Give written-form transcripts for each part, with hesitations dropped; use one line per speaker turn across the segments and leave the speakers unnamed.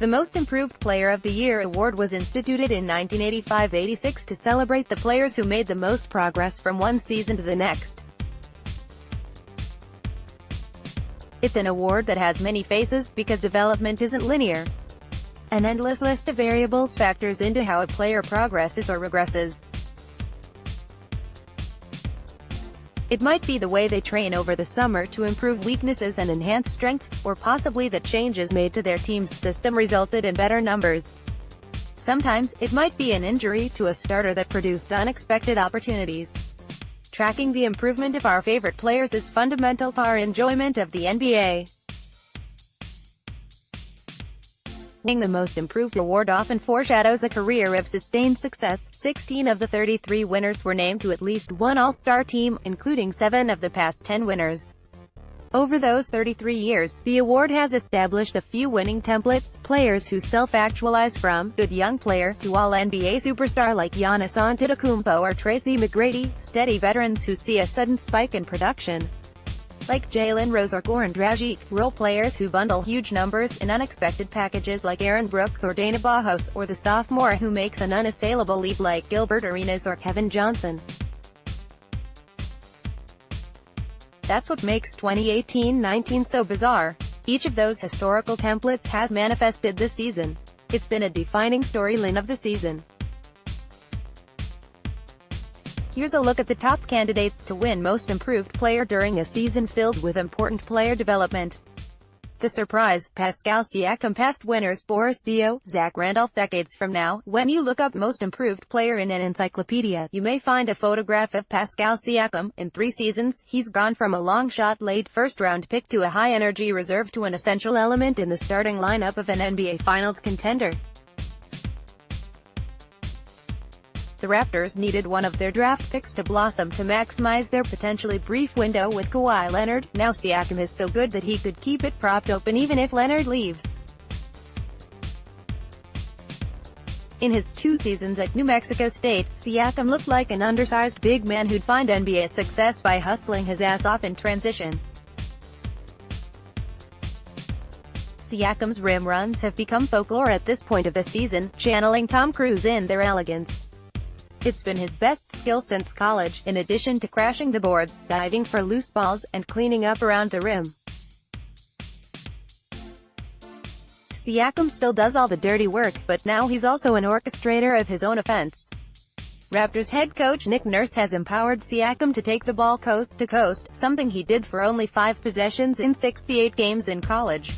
The Most Improved Player of the Year award was instituted in 1985-86 to celebrate the players who made the most progress from one season to the next. It's an award that has many faces, because development isn't linear. An endless list of variables factors into how a player progresses or regresses. It might be the way they train over the summer to improve weaknesses and enhance strengths, or possibly that changes made to their team's system resulted in better numbers. Sometimes, it might be an injury to a starter that produced unexpected opportunities. Tracking the improvement of our favorite players is fundamental to our enjoyment of the NBA. Winning the Most Improved award often foreshadows a career of sustained success. 16 of the 33 winners were named to at least one All-Star team, including 7 of the past 10 winners. Over those 33 years, the award has established a few winning templates: players who self-actualize from good young player to All-NBA superstar like Giannis Antetokounmpo or Tracy McGrady, steady veterans who see a sudden spike in production like Jalen Rose or Goran Dragic, role players who bundle huge numbers in unexpected packages like Aaron Brooks or Dana Bajos, or the sophomore who makes an unassailable leap like Gilbert Arenas or Kevin Johnson. That's what makes 2018-19 so bizarre. Each of those historical templates has manifested this season. It's been a defining storyline of the season. Here's a look at the top candidates to win Most Improved Player during a season filled with important player development. The surprise, Pascal Siakam. Past winners: Boris Dio, Zach Randolph. Decades from now, when you look up Most Improved Player in an encyclopedia, you may find a photograph of Pascal Siakam. In 3 seasons, he's gone from a long-shot late first-round pick to a high-energy reserve to an essential element in the starting lineup of an NBA Finals contender. The Raptors needed one of their draft picks to blossom to maximize their potentially brief window with Kawhi Leonard. Now Siakam is so good that he could keep it propped open even if Leonard leaves. In his 2 seasons at New Mexico State, Siakam looked like an undersized big man who'd find NBA success by hustling his ass off in transition. Siakam's rim runs have become folklore at this point of the season, channeling Tom Cruise in their elegance. It's been his best skill since college, in addition to crashing the boards, diving for loose balls, and cleaning up around the rim. Siakam still does all the dirty work, but now he's also an orchestrator of his own offense. Raptors head coach Nick Nurse has empowered Siakam to take the ball coast to coast, something he did for only 5 possessions in 68 games in college.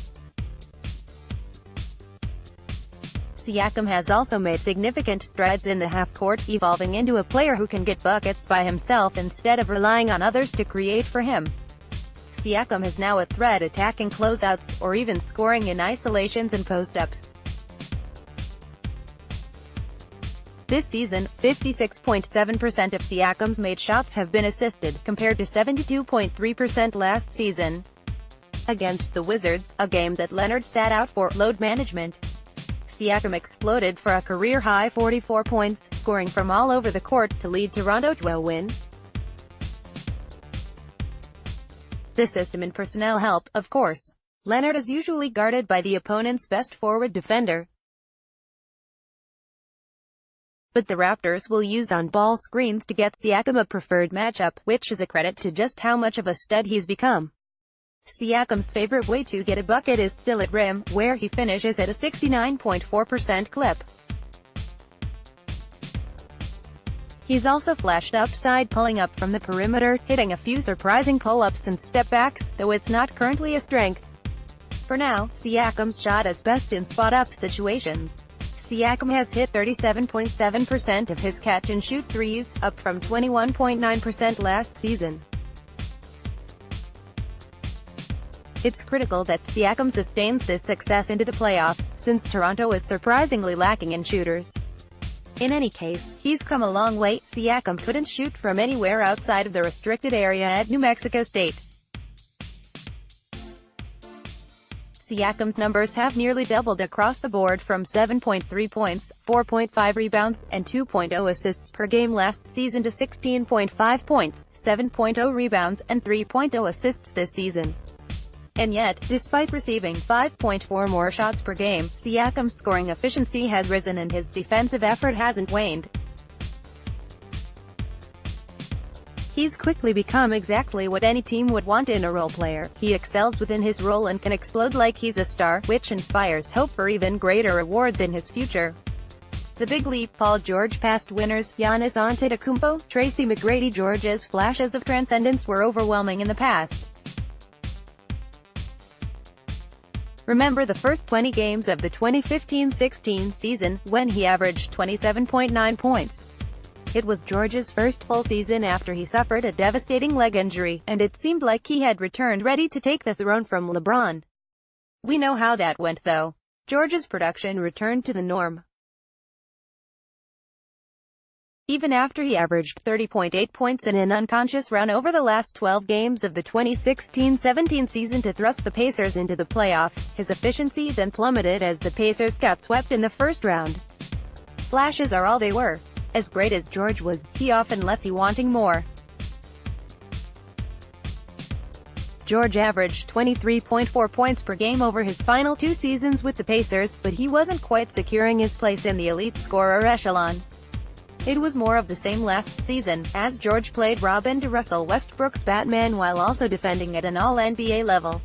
Siakam has also made significant strides in the half-court, evolving into a player who can get buckets by himself instead of relying on others to create for him. Siakam is now a threat attacking closeouts, or even scoring in isolations and post-ups. This season, 56.7% of Siakam's made shots have been assisted, compared to 72.3% last season against the Wizards, a game that Leonard sat out for load management. Siakam exploded for a career-high 44 points, scoring from all over the court, to lead Toronto to a win. The system and personnel help, of course. Leonard is usually guarded by the opponent's best forward defender, but the Raptors will use on-ball screens to get Siakam a preferred matchup, which is a credit to just how much of a stud he's become. Siakam's favorite way to get a bucket is still at rim, where he finishes at a 69.4% clip. He's also flashed upside pulling up from the perimeter, hitting a few surprising pull-ups and step-backs, though it's not currently a strength. For now, Siakam's shot is best in spot-up situations. Siakam has hit 37.7% of his catch-and-shoot threes, up from 21.9% last season. It's critical that Siakam sustains this success into the playoffs, since Toronto is surprisingly lacking in shooters. In any case, he's come a long way. Siakam couldn't shoot from anywhere outside of the restricted area at New Mexico State. Siakam's numbers have nearly doubled across the board, from 7.3 points, 4.5 rebounds, and 2.0 assists per game last season to 16.5 points, 7.0 rebounds, and 3.0 assists this season. And yet, despite receiving 5.4 more shots per game, Siakam's scoring efficiency has risen and his defensive effort hasn't waned. He's quickly become exactly what any team would want in a role player. He excels within his role and can explode like he's a star, which inspires hope for even greater awards in his future. The big leap: Paul George past winners, Giannis Antetokounmpo, Tracy McGrady. George's flashes of transcendence were overwhelming in the past. Remember the first 20 games of the 2015-16 season, when he averaged 27.9 points. It was George's first full season after he suffered a devastating leg injury, and it seemed like he had returned ready to take the throne from LeBron. We know how that went though. George's production returned to the norm. Even after he averaged 30.8 points in an unconscious run over the last 12 games of the 2016-17 season to thrust the Pacers into the playoffs, his efficiency then plummeted as the Pacers got swept in the first round. Flashes are all they were. As great as George was, he often left you wanting more. George averaged 23.4 points per game over his final 2 seasons with the Pacers, but he wasn't quite securing his place in the elite scorer echelon. It was more of the same last season, as George played Robin to Russell Westbrook's Batman while also defending at an all-NBA level.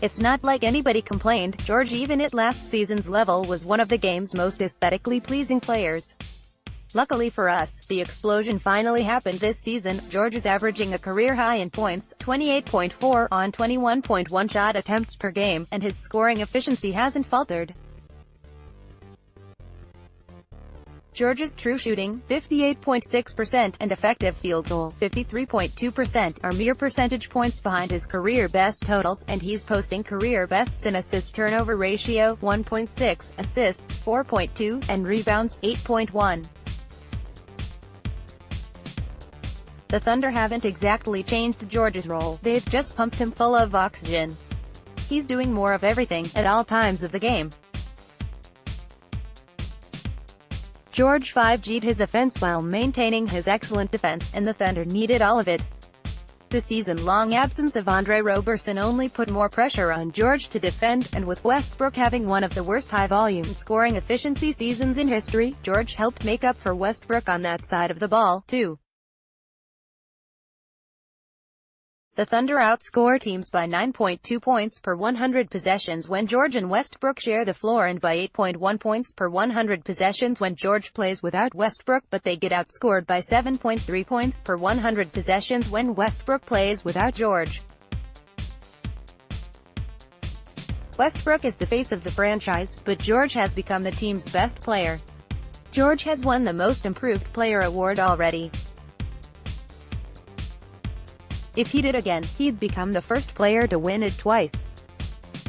It's not like anybody complained. George, even at last season's level, was one of the game's most aesthetically pleasing players. Luckily for us, the explosion finally happened this season. George is averaging a career high in points, 28.4, on 21.1 shot attempts per game, and his scoring efficiency hasn't faltered. George's true shooting, 58.6%, and effective field goal, 53.2%, are mere percentage points behind his career best totals, and he's posting career bests in assist-turnover ratio, 1.6, assists, 4.2, and rebounds, 8.1. The Thunder haven't exactly changed George's role, they've just pumped him full of oxygen. He's doing more of everything, at all times of the game. George 5G'd his offense while maintaining his excellent defense, and the Thunder needed all of it. The season-long absence of Andre Roberson only put more pressure on George to defend, and with Westbrook having one of the worst high-volume scoring efficiency seasons in history, George helped make up for Westbrook on that side of the ball, too. The Thunder outscore teams by 9.2 points per 100 possessions when George and Westbrook share the floor, and by 8.1 points per 100 possessions when George plays without Westbrook, but they get outscored by 7.3 points per 100 possessions when Westbrook plays without George. Westbrook is the face of the franchise, but George has become the team's best player. George has won the Most Improved Player award already. If he did again, he'd become the first player to win it twice.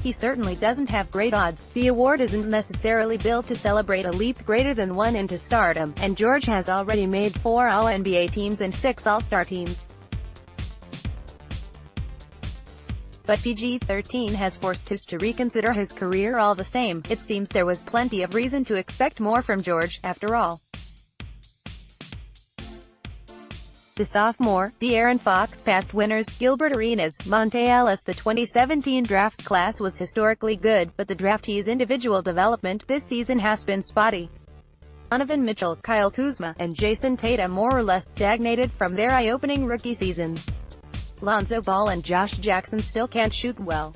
He certainly doesn't have great odds. The award isn't necessarily built to celebrate a leap greater than one into stardom, and George has already made 4 All-NBA teams and 6 All-Star teams. But PG-13 has forced us to reconsider his career all the same. It seems there was plenty of reason to expect more from George, after all. The sophomore, De'Aaron Fox past winners, Gilbert Arenas, Monte Ellis. The 2017 draft class was historically good, but the draftees' individual development this season has been spotty. Donovan Mitchell, Kyle Kuzma, and Jason Tatum more or less stagnated from their eye-opening rookie seasons. Lonzo Ball and Josh Jackson still can't shoot well.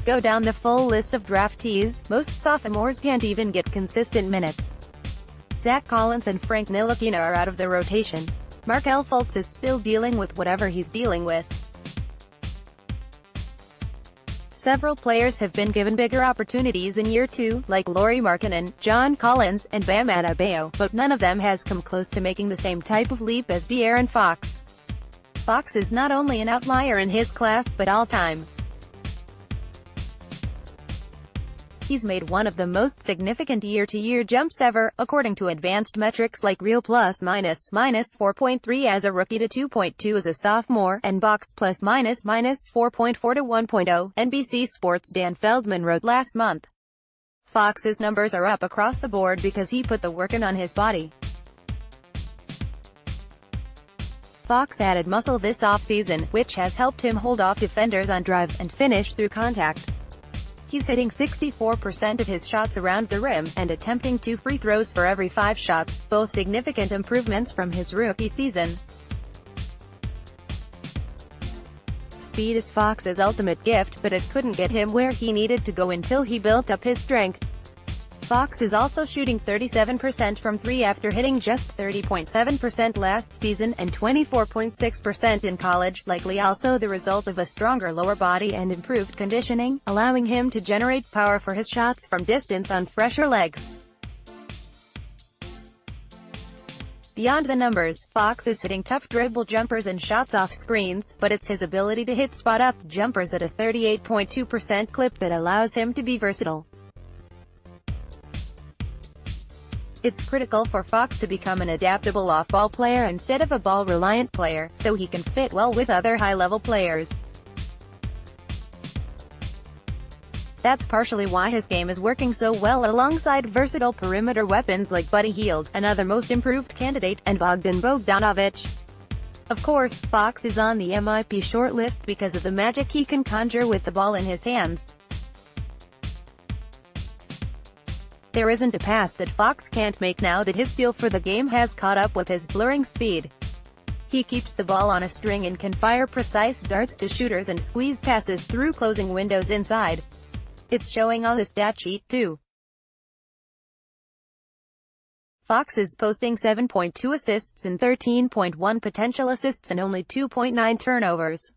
Go down the full list of draftees, most sophomores can't even get consistent minutes. Zach Collins and Frank Ntilikina are out of the rotation. Markelle Fultz is still dealing with whatever he's dealing with. Several players have been given bigger opportunities in year 2, like Lauri Markkanen, John Collins, and Bam Adebayo, but none of them has come close to making the same type of leap as De'Aaron Fox. Fox is not only an outlier in his class, but all-time. He's made one of the most significant year-to-year jumps ever, according to advanced metrics like Real plus-minus, -4.3 as a rookie to 2.2 as a sophomore, and Box plus-minus, -4.4 to 1.0, NBC Sports' Dan Feldman wrote last month. Fox's numbers are up across the board because he put the work in on his body. Fox added muscle this offseason, which has helped him hold off defenders on drives and finish through contact. He's hitting 64% of his shots around the rim, and attempting 2 free throws for every 5 shots, both significant improvements from his rookie season. Speed is Fox's ultimate gift, but it couldn't get him where he needed to go until he built up his strength. Fox is also shooting 37% from 3 after hitting just 30.7% last season, and 24.6% in college, likely also the result of a stronger lower body and improved conditioning, allowing him to generate power for his shots from distance on fresher legs. Beyond the numbers, Fox is hitting tough dribble jumpers and shots off screens, but it's his ability to hit spot-up jumpers at a 38.2% clip that allows him to be versatile. It's critical for Fox to become an adaptable off-ball player instead of a ball-reliant player, so he can fit well with other high-level players. That's partially why his game is working so well alongside versatile perimeter weapons like Buddy Hield, another most improved candidate, and Bogdan Bogdanovic. Of course, Fox is on the MIP shortlist because of the magic he can conjure with the ball in his hands. There isn't a pass that Fox can't make now that his feel for the game has caught up with his blurring speed. He keeps the ball on a string and can fire precise darts to shooters and squeeze passes through closing windows inside. It's showing on the stat sheet too. Fox is posting 7.2 assists and 13.1 potential assists and only 2.9 turnovers.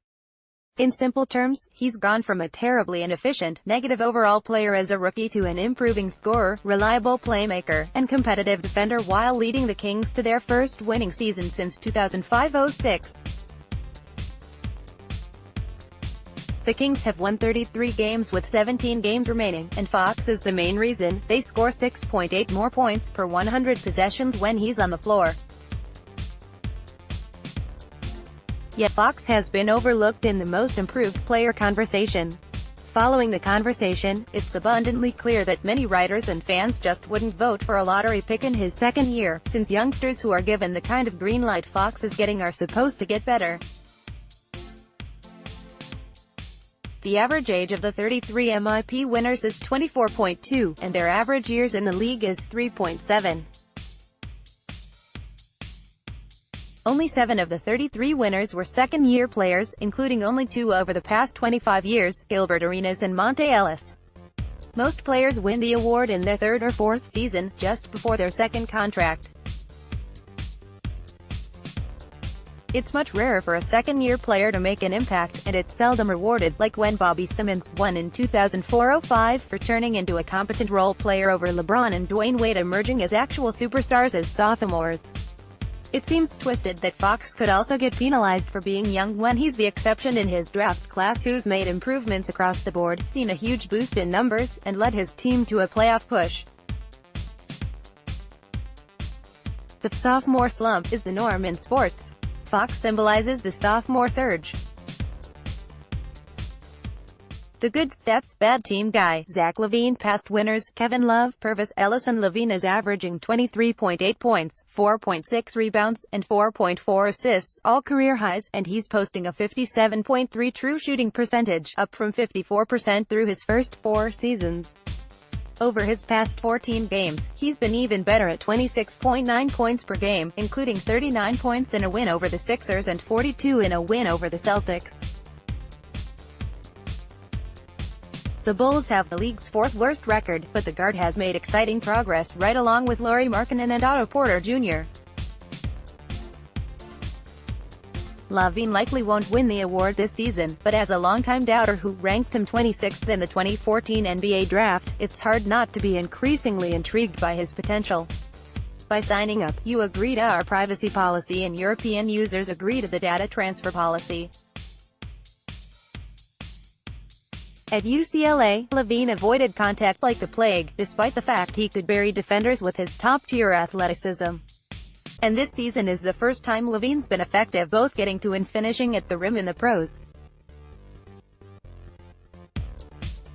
In simple terms, he's gone from a terribly inefficient, negative overall player as a rookie to an improving scorer, reliable playmaker, and competitive defender while leading the Kings to their first winning season since 2005-06. The Kings have won 33 games with 17 games remaining, and Fox is the main reason. They score 6.8 more points per 100 possessions when he's on the floor. Yet Fox has been overlooked in the most improved player conversation. Following the conversation, it's abundantly clear that many writers and fans just wouldn't vote for a lottery pick in his second year, since youngsters who are given the kind of green light Fox is getting are supposed to get better. The average age of the 33 MIP winners is 24.2, and their average years in the league is 3.7. Only 7 of the 33 winners were second-year players, including only 2 over the past 25 years, Gilbert Arenas and Monte Ellis. Most players win the award in their 3rd or 4th season, just before their second contract. It's much rarer for a second-year player to make an impact, and it's seldom rewarded, like when Bobby Simmons won in 2004-05 for turning into a competent role player over LeBron and Dwayne Wade emerging as actual superstars as sophomores. It seems twisted that Fox could also get penalized for being young when he's the exception in his draft class who's made improvements across the board, seen a huge boost in numbers, and led his team to a playoff push. The sophomore slump is the norm in sports. Fox symbolizes the sophomore surge. The good stats, bad team guy, Zach LaVine. Past winners, Kevin Love, Purvis, Ellis, and LaVine is averaging 23.8 points, 4.6 rebounds, and 4.4 assists, all career highs, and he's posting a 57.3 true shooting percentage, up from 54% through his first 4 seasons. Over his past 14 games, he's been even better at 26.9 points per game, including 39 points in a win over the Sixers and 42 in a win over the Celtics. The Bulls have the league's 4th worst record, but the guard has made exciting progress right along with Lauri Markkanen and Otto Porter Jr. LaVine likely won't win the award this season, but as a longtime doubter who ranked him 26th in the 2014 NBA draft, it's hard not to be increasingly intrigued by his potential. By signing up, you agree to our privacy policy and European users agree to the data transfer policy. At UCLA, LaVine avoided contact like the plague, despite the fact he could bury defenders with his top-tier athleticism. And this season is the first time LaVine's been effective both getting to and finishing at the rim in the pros.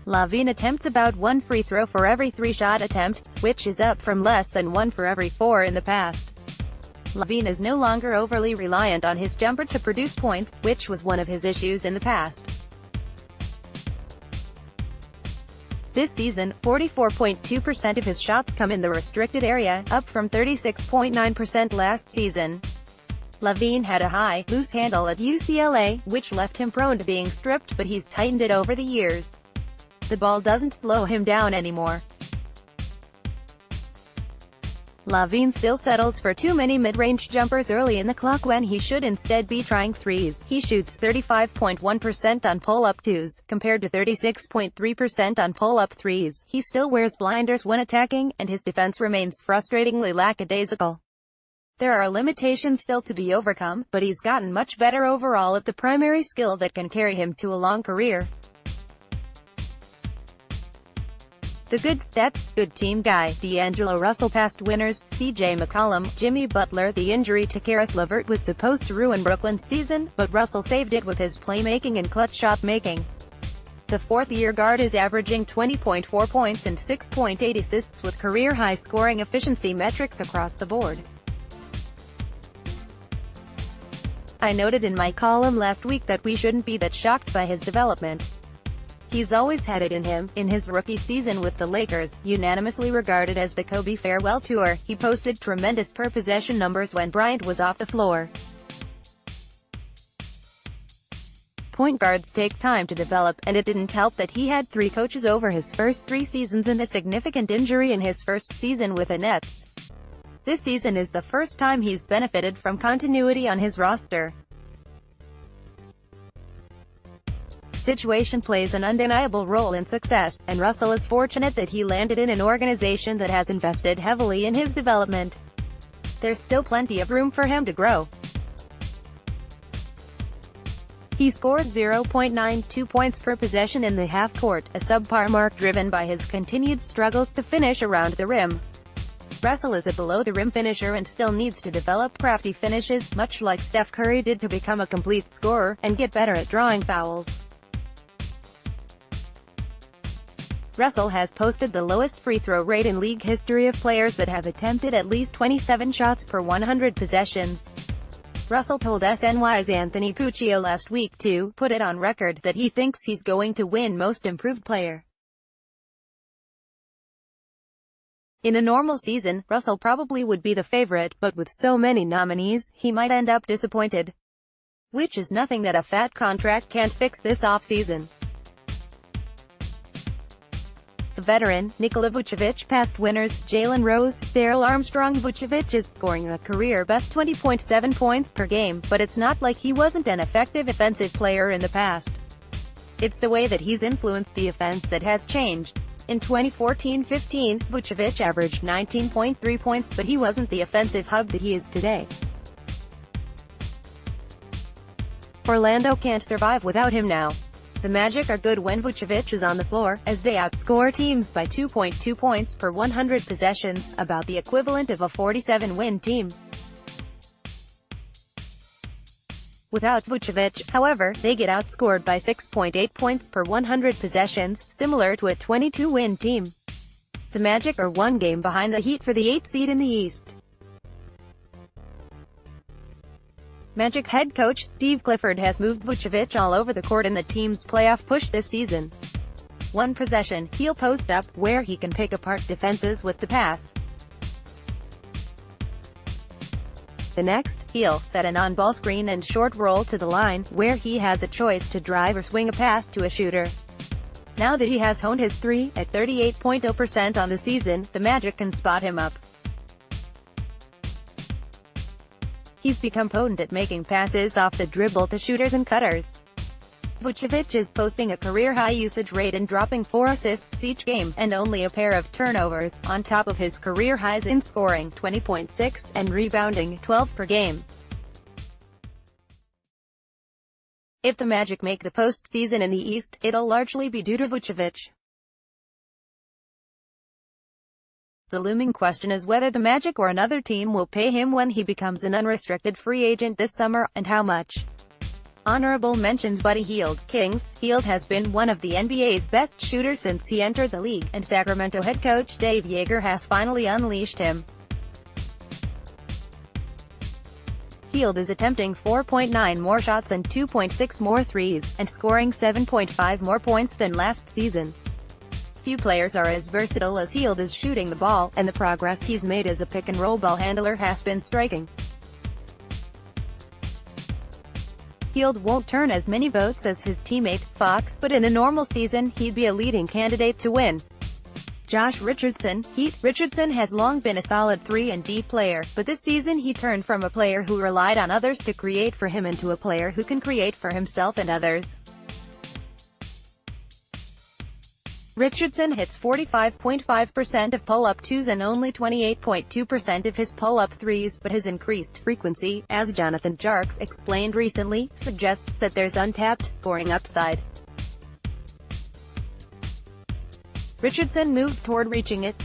LaVine attempts about 1 free throw for every 3 shot attempts, which is up from less than 1 for every 4 in the past. LaVine is no longer overly reliant on his jumper to produce points, which was one of his issues in the past. This season, 44.2% of his shots come in the restricted area, up from 36.9% last season. LaVine had a high, loose handle at UCLA, which left him prone to being stripped, but he's tightened it over the years. The ball doesn't slow him down anymore. LaVine still settles for too many mid-range jumpers early in the clock when he should instead be trying threes. He shoots 35.1% on pull-up twos, compared to 36.3% on pull-up threes. He still wears blinders when attacking, and his defense remains frustratingly lackadaisical. There are limitations still to be overcome, but he's gotten much better overall at the primary skill that can carry him to a long career. The good stats, good team guy, D'Angelo Russell. Past winners, CJ McCollum, Jimmy Butler. The injury to Karis LeVert was supposed to ruin Brooklyn's season, but Russell saved it with his playmaking and clutch shot making. The fourth-year guard is averaging 20.4 points and 6.8 assists with career-high scoring efficiency metrics across the board. I noted in my column last week that we shouldn't be that shocked by his development. He's always had it in him. In his rookie season with the Lakers, unanimously regarded as the Kobe farewell tour, he posted tremendous per-possession numbers when Bryant was off the floor. Point guards take time to develop, and it didn't help that he had 3 coaches over his first 3 seasons and a significant injury in his first season with the Nets. This season is the first time he's benefited from continuity on his roster. Situation plays an undeniable role in success, and Russell is fortunate that he landed in an organization that has invested heavily in his development. There's still plenty of room for him to grow. He scores 0.92 points per possession in the half-court, a subpar mark driven by his continued struggles to finish around the rim. Russell is a below-the-rim finisher and still needs to develop crafty finishes, much like Steph Curry did to become a complete scorer, and get better at drawing fouls. Russell has posted the lowest free throw rate in league history of players that have attempted at least 27 shots per 100 possessions. Russell told SNY's Anthony Puccio last week to put it on record that he thinks he's going to win Most Improved Player. In a normal season, Russell probably would be the favorite, but with so many nominees, he might end up disappointed. Which is nothing that a fat contract can't fix this offseason. The veteran, Nikola Vucevic. Past winners, Jalen Rose, Daryl Armstrong. Vucevic is scoring a career-best 20.7 points per game, but it's not like he wasn't an effective offensive player in the past. It's the way that he's influenced the offense that has changed. In 2014-15, Vucevic averaged 19.3 points, but he wasn't the offensive hub that he is today. Orlando can't survive without him now. The Magic are good when Vucevic is on the floor, as they outscore teams by 2.2 points per 100 possessions, about the equivalent of a 47-win team. Without Vucevic, however, they get outscored by 6.8 points per 100 possessions, similar to a 22-win team. The Magic are 1 game behind the Heat for the 8th seed in the East. Magic head coach Steve Clifford has moved Vucevic all over the court in the team's playoff push this season. One possession, he'll post up, where he can pick apart defenses with the pass. The next, he'll set an on-ball screen and short roll to the line, where he has a choice to drive or swing a pass to a shooter. Now that he has honed his 3, at 38.0% on the season, the Magic can spot him up. He's become potent at making passes off the dribble to shooters and cutters. Vucevic is posting a career-high usage rate and dropping 4 assists each game, and only a pair of turnovers, on top of his career highs in scoring, 20.6, and rebounding, 12 per game. If the Magic make the postseason in the East, it'll largely be due to Vucevic. The looming question is whether the Magic or another team will pay him when he becomes an unrestricted free agent this summer, and how much. Honorable mentions: Buddy Hield, Kings. Hield has been one of the NBA's best shooters since he entered the league, and Sacramento head coach Dave Yeager has finally unleashed him. Hield is attempting 4.9 more shots and 2.6 more threes, and scoring 7.5 more points than last season. Few players are as versatile as Hield is shooting the ball, and the progress he's made as a pick-and-roll ball handler has been striking. Hield won't turn as many votes as his teammate, Fox, but in a normal season, he'd be a leading candidate to win. Josh Richardson, Heat. Richardson has long been a solid 3-and-D player, but this season he turned from a player who relied on others to create for him into a player who can create for himself and others. Richardson hits 45.5% of pull-up twos and only 28.2% of his pull-up threes, but his increased frequency, as Jonathan Tjarks explained recently, suggests that there's untapped scoring upside. Richardson moved toward reaching it.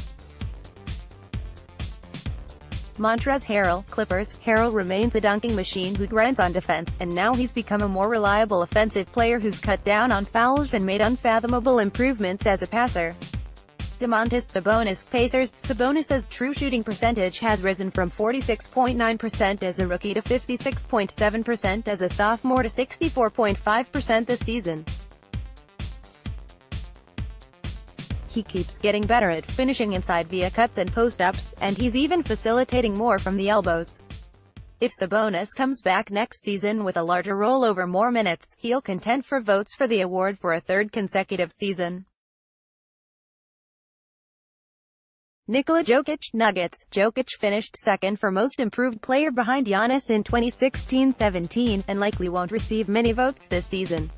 Montrezl Harrell, Clippers. Harrell remains a dunking machine who grinds on defense, and now he's become a more reliable offensive player who's cut down on fouls and made unfathomable improvements as a passer. Domantas Sabonis, Pacers. Sabonis's true shooting percentage has risen from 46.9% as a rookie to 56.7% as a sophomore to 64.5% this season. He keeps getting better at finishing inside via cuts and post-ups, and he's even facilitating more from the elbows. If Sabonis comes back next season with a larger role over more minutes, he'll contend for votes for the award for a third consecutive season. Nikola Jokic, Nuggets. Jokic finished second for most improved player behind Giannis in 2016-17, and likely won't receive many votes this season.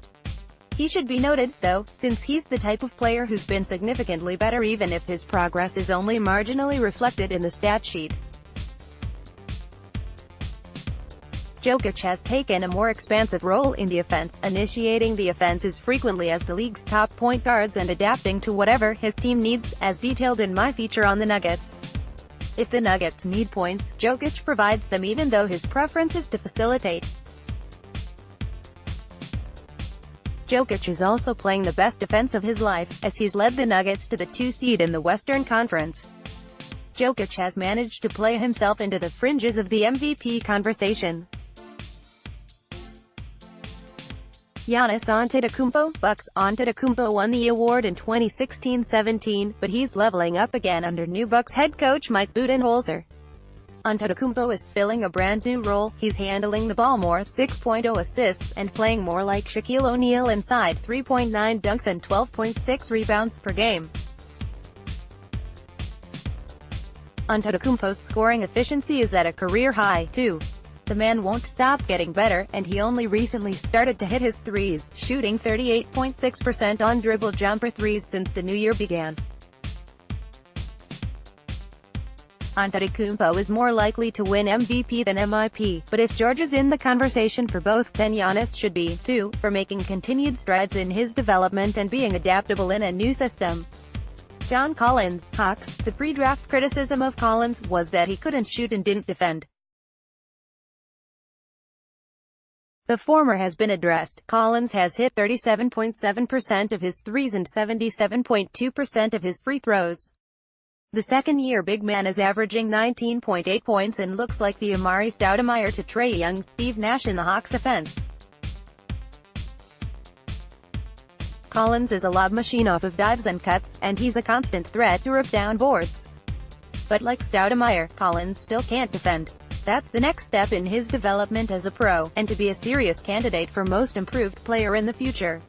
He should be noted, though, since he's the type of player who's been significantly better even if his progress is only marginally reflected in the stat sheet. Jokic has taken a more expansive role in the offense, initiating the offense as frequently as the league's top point guards and adapting to whatever his team needs, as detailed in my feature on the Nuggets. If the Nuggets need points, Jokic provides them even though his preference is to facilitate. Jokic is also playing the best defense of his life, as he's led the Nuggets to the 2 seed in the Western Conference. Jokic has managed to play himself into the fringes of the MVP conversation. Giannis Antetokounmpo, Bucks. Antetokounmpo won the award in 2016-17, but he's leveling up again under new Bucks head coach Mike Budenholzer. Antetokounmpo is filling a brand new role. He's handling the ball more, 6.0 assists, and playing more like Shaquille O'Neal inside, 3.9 dunks and 12.6 rebounds per game. Antetokounmpo's scoring efficiency is at a career high, too. The man won't stop getting better, and he only recently started to hit his threes, shooting 38.6% on dribble jumper threes since the new year began. Antetokounmpo is more likely to win MVP than MIP, but if George is in the conversation for both, then Giannis should be, too, for making continued strides in his development and being adaptable in a new system. John Collins, Hawks. The pre-draft criticism of Collins was that he couldn't shoot and didn't defend. The former has been addressed. Collins has hit 37.7% of his threes and 77.2% of his free throws. The second-year big man is averaging 19.8 points and looks like the Amari Stoudemire to Trae Young's Steve Nash in the Hawks' offense. Collins is a lob machine off of dives and cuts, and he's a constant threat to rip down boards. But like Stoudemire, Collins still can't defend. That's the next step in his development as a pro, and to be a serious candidate for most improved player in the future.